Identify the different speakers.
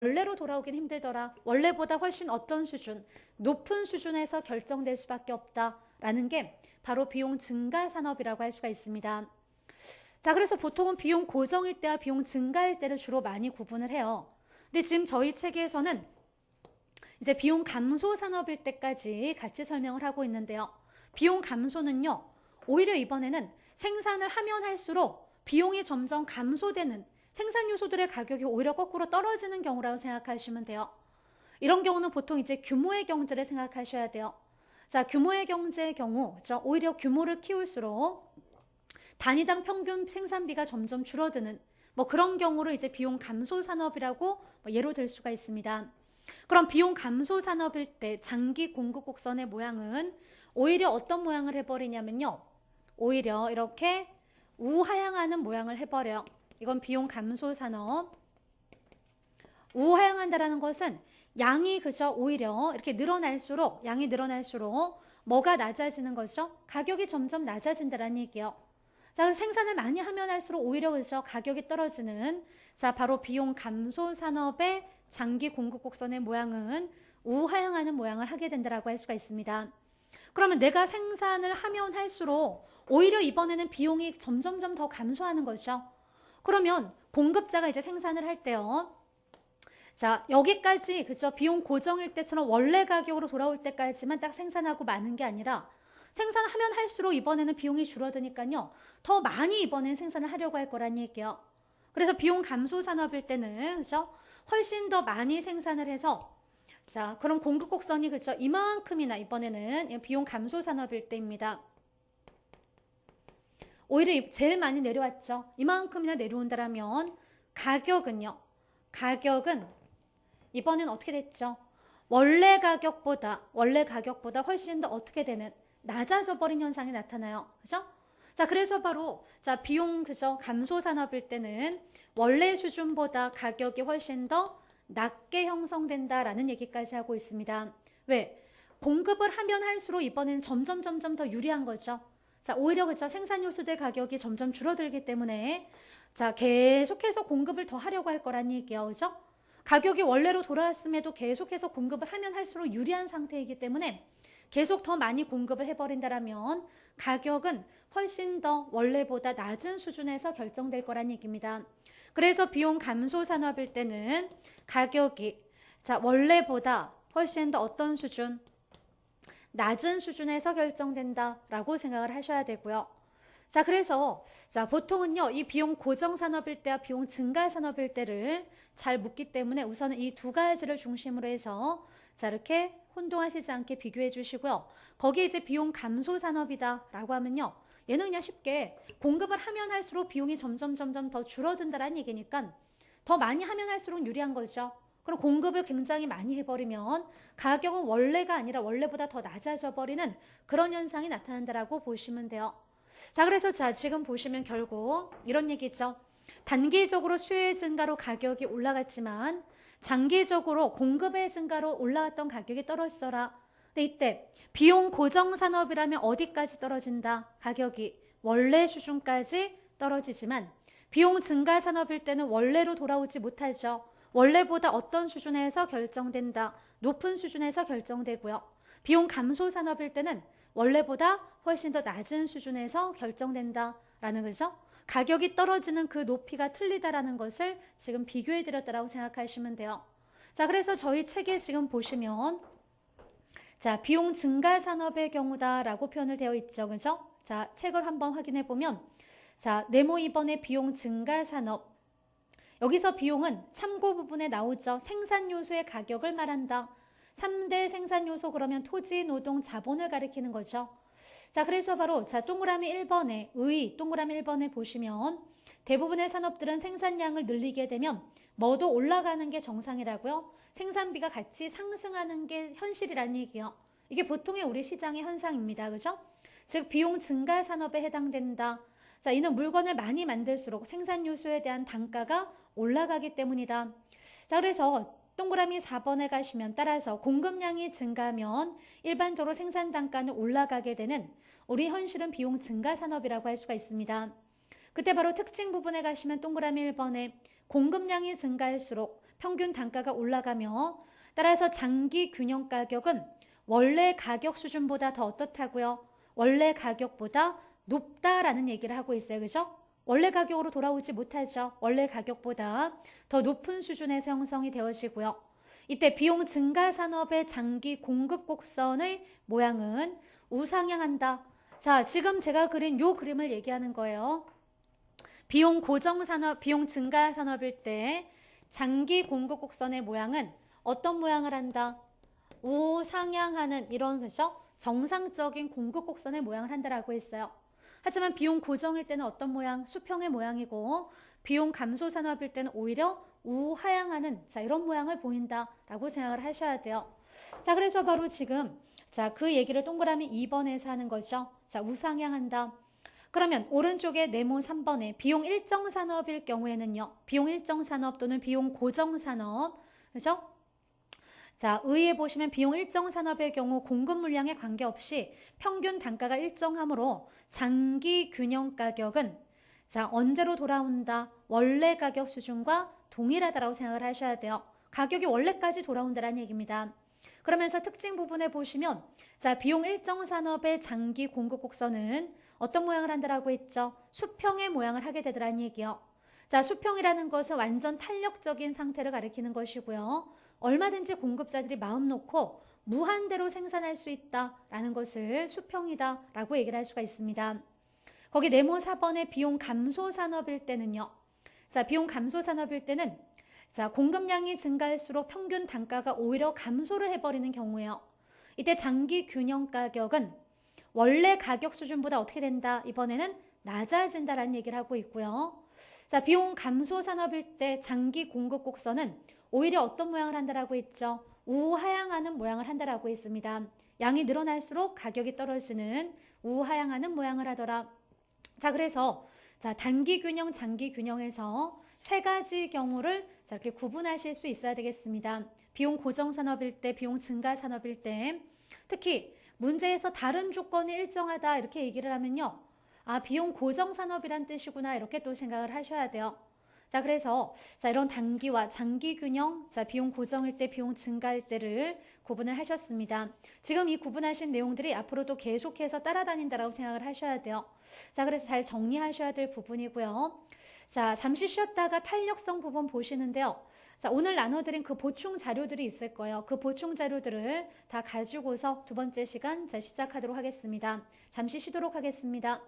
Speaker 1: 원래로 돌아오긴 힘들더라. 원래보다 훨씬 어떤 수준, 높은 수준에서 결정될 수밖에 없다라는 게 바로 비용 증가 산업이라고 할 수가 있습니다. 자, 그래서 보통은 비용 고정일 때와 비용 증가일 때를 주로 많이 구분을 해요. 근데 지금 저희 책에서는 이제 비용 감소 산업일 때까지 같이 설명을 하고 있는데요. 비용 감소는요, 오히려 이번에는 생산을 하면 할수록 비용이 점점 감소되는 생산 요소들의 가격이 오히려 거꾸로 떨어지는 경우라고 생각하시면 돼요. 이런 경우는 보통 이제 규모의 경제를 생각하셔야 돼요. 자, 규모의 경제의 경우, 오히려 규모를 키울수록 단위당 평균 생산비가 점점 줄어드는 그런 경우를 이제 비용 감소 산업이라고 예로 들 수가 있습니다. 그럼 비용 감소 산업일 때 장기 공급 곡선의 모양은 오히려 어떤 모양을 해버리냐면요. 오히려 이렇게 우하향하는 모양을 해버려요. 이건 비용 감소 산업. 우하향한다라는 것은 양이 오히려 이렇게 양이 늘어날수록 뭐가 낮아지는 거죠? 가격이 점점 낮아진다라는 얘기예요. 자, 그래서 생산을 많이 하면 할수록 오히려 가격이 떨어지는, 자, 바로 비용 감소 산업의 장기 공급 곡선의 모양은 우하향하는 모양을 하게 된다라고 할 수가 있습니다. 그러면 내가 생산을 하면 할수록 오히려 이번에는 비용이 점점점 더 감소하는 거죠. 그러면 공급자가 이제 생산을 할 때요. 자, 여기까지 비용 고정일 때처럼 원래 가격으로 돌아올 때까지만 딱 생산하고 마는 게 아니라 생산하면 할수록 이번에는 비용이 줄어드니까요. 더 많이 이번엔 생산을 하려고 할 거란 얘기예요. 그래서 비용 감소 산업일 때는 훨씬 더 많이 생산을 해서, 자, 그럼 공급 곡선이 이만큼이나 이번에는 비용 감소 산업일 때입니다. 오히려 제일 많이 내려왔죠. 이만큼이나 내려온다라면 가격은 이번엔 어떻게 됐죠? 원래 가격보다 훨씬 더 어떻게 되는, 낮아져 버린 현상이 나타나요. 그죠? 자, 그래서 바로 비용 감소 산업일 때는 원래 수준보다 가격이 훨씬 더 낮게 형성된다라는 얘기까지 하고 있습니다. 왜? 공급을 하면 할수록 이번엔 점점 더 유리한 거죠. 자, 오히려 생산 요소들 가격이 점점 줄어들기 때문에, 자, 계속해서 공급을 더 하려고 할 거란 얘기예요. 그죠? 가격이 원래로 돌아왔음에도 계속해서 공급을 하면 할수록 유리한 상태이기 때문에 계속 더 많이 공급을 해버린다라면 가격은 훨씬 더 원래보다 낮은 수준에서 결정될 거란 얘기입니다. 그래서 비용 감소 산업일 때는 가격이 원래보다 훨씬 더 어떤 수준? 낮은 수준에서 결정된다라고 생각을 하셔야 되고요. 자, 그래서 보통은요, 이 비용 고정 산업일 때와 비용 증가 산업일 때를 잘 묻기 때문에 우선은 이 두 가지를 중심으로 해서 이렇게 혼동하시지 않게 비교해 주시고요. 거기에 이제 비용 감소 산업이다라고 하면요, 얘는 그냥 쉽게 공급을 하면 할수록 비용이 점점 더 줄어든다라는 얘기니까 더 많이 하면 할수록 유리한 거죠. 그럼 공급을 굉장히 많이 해버리면 가격은 원래가 아니라 원래보다 더 낮아져 버리는 그런 현상이 나타난다라고 보시면 돼요. 자, 그래서 지금 보시면 결국 이런 얘기죠. 단기적으로 수요의 증가로 가격이 올라갔지만 장기적으로 공급의 증가로 올라왔던 가격이 떨어지더라. 근데 이때 비용 고정 산업이라면 어디까지 떨어진다? 가격이 원래 수준까지 떨어지지만 비용 증가 산업일 때는 원래로 돌아오지 못하죠. 원래보다 어떤 수준에서 결정된다. 높은 수준에서 결정되고요. 비용 감소 산업일 때는 원래보다 훨씬 더 낮은 수준에서 결정된다라는 거죠. 가격이 떨어지는 그 높이가 틀리다라는 것을 지금 비교해 드렸다라고 생각하시면 돼요. 자, 그래서 저희 책에 지금 보시면 자, 비용 증가 산업의 경우다라고 표현을 되어 있죠. 그죠? 자, 책을 한번 확인해 보면 자, 네모 2번의 비용 증가 산업. 여기서 비용은 참고 부분에 나오죠. 생산 요소의 가격을 말한다. 3대 생산 요소 그러면 토지, 노동, 자본을 가리키는 거죠. 자, 그래서 바로 동그라미 1번에 보시면 대부분의 산업들은 생산량을 늘리게 되면 뭐도 올라가는 게 정상이라고요. 생산비가 같이 상승하는 게 현실이라는 얘기예요. 이게 보통의 우리 시장의 현상입니다. 그죠? 즉 비용 증가 산업에 해당된다. 자, 이는 물건을 많이 만들수록 생산 요소에 대한 단가가 올라가기 때문이다. 자, 그래서 동그라미 4번에 가시면 따라서 공급량이 증가하면 일반적으로 생산 단가는 올라가게 되는 우리 현실은 비용 증가 산업이라고 할 수가 있습니다. 그때 바로 특징 부분에 가시면 동그라미 1번에 공급량이 증가할수록 평균 단가가 올라가며 따라서 장기 균형 가격은 원래 가격 수준보다 더 어떻다고요? 원래 가격보다 높다라는 얘기를 하고 있어요. 그죠? 원래 가격으로 돌아오지 못하죠. 원래 가격보다 더 높은 수준에서 형성이 되어지고요. 이때 비용 증가 산업의 장기 공급 곡선의 모양은 우상향한다. 자, 지금 제가 그린 요 그림을 얘기하는 거예요. 비용 고정 산업, 비용 증가 산업일 때 장기 공급 곡선의 모양은 어떤 모양을 한다? 우상향하는 이런 그죠? 정상적인 공급 곡선의 모양을 한다라고 했어요. 하지만 비용 고정일 때는 어떤 모양? 수평의 모양이고 비용 감소 산업일 때는 오히려 우하향하는 자 이런 모양을 보인다라고 생각을 하셔야 돼요. 자, 그래서 바로 지금 자, 그 얘기를 동그라미 2번에서 하는 거죠. 자, 우상향한다. 그러면 오른쪽에 네모 3번에 비용 일정 산업일 경우에는요. 비용 일정 산업 또는 비용 고정 산업. 그죠? 자, 의에 보시면 비용 일정 산업의 경우 공급 물량에 관계없이 평균 단가가 일정하므로 장기 균형 가격은 자, 언제로 돌아온다? 원래 가격 수준과 동일하다라고 생각을 하셔야 돼요. 가격이 원래까지 돌아온다라는 얘기입니다. 그러면서 특징 부분에 보시면 자, 비용 일정 산업의 장기 공급 곡선은 어떤 모양을 한다라고 했죠? 수평의 모양을 하게 되더라는 얘기요. 자, 수평이라는 것은 완전 탄력적인 상태를 가리키는 것이고요. 얼마든지 공급자들이 마음 놓고 무한대로 생산할 수 있다라는 것을 수평이다라고 얘기를 할 수가 있습니다. 거기 네모 4번의 비용 감소 산업일 때는요. 자, 비용 감소 산업일 때는 자, 공급량이 증가할수록 평균 단가가 오히려 감소를 해버리는 경우예요. 이때 장기 균형 가격은 원래 가격 수준보다 어떻게 된다? 이번에는 낮아진다라는 얘기를 하고 있고요. 자, 비용 감소 산업일 때 장기 공급 곡선은 오히려 어떤 모양을 한다라고 했죠? 우하향하는 모양을 한다라고 했습니다. 양이 늘어날수록 가격이 떨어지는 우하향하는 모양을 하더라. 자, 그래서 자, 단기 균형, 장기 균형에서 세 가지 경우를 자, 이렇게 구분하실 수 있어야 되겠습니다. 비용 고정 산업일 때, 비용 증가 산업일 때, 특히 문제에서 다른 조건이 일정하다 이렇게 얘기를 하면요. 아, 비용 고정 산업이란 뜻이구나 이렇게 또 생각을 하셔야 돼요. 자, 그래서 자, 이런 단기와 장기 균형, 자, 비용 고정일 때, 비용 증가일 때를 구분을 하셨습니다. 지금 이 구분하신 내용들이 앞으로도 계속해서 따라다닌다라고 생각을 하셔야 돼요. 자, 그래서 잘 정리하셔야 될 부분이고요. 자, 잠시 쉬었다가 탄력성 부분 보시는데요. 자, 오늘 나눠드린 그 보충 자료들이 있을 거예요. 그 보충 자료들을 다 가지고서 두 번째 시간 자, 시작하도록 하겠습니다. 잠시 쉬도록 하겠습니다.